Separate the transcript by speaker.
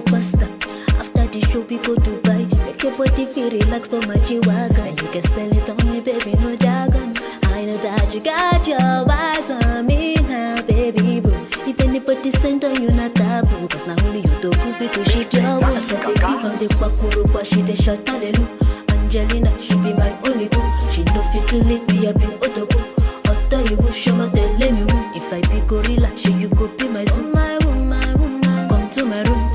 Speaker 1: Pasta. After the show, we go to Dubai. Make your body feel relaxed for my G-Wagon. You can spend it on me, baby, no jargon. I know that you got your eyes on me now, baby boo. If anybody send on you, not taboo. Cause now only you do goofy to shit your way. I said they give on the kwakuru, but she the shot on the loop. Angelina, she be my only boo. She no fit to leave me, I be otoku. Oto you will show my telling you. If I be gorilla, she you go be my zoom. My woman, come to my room.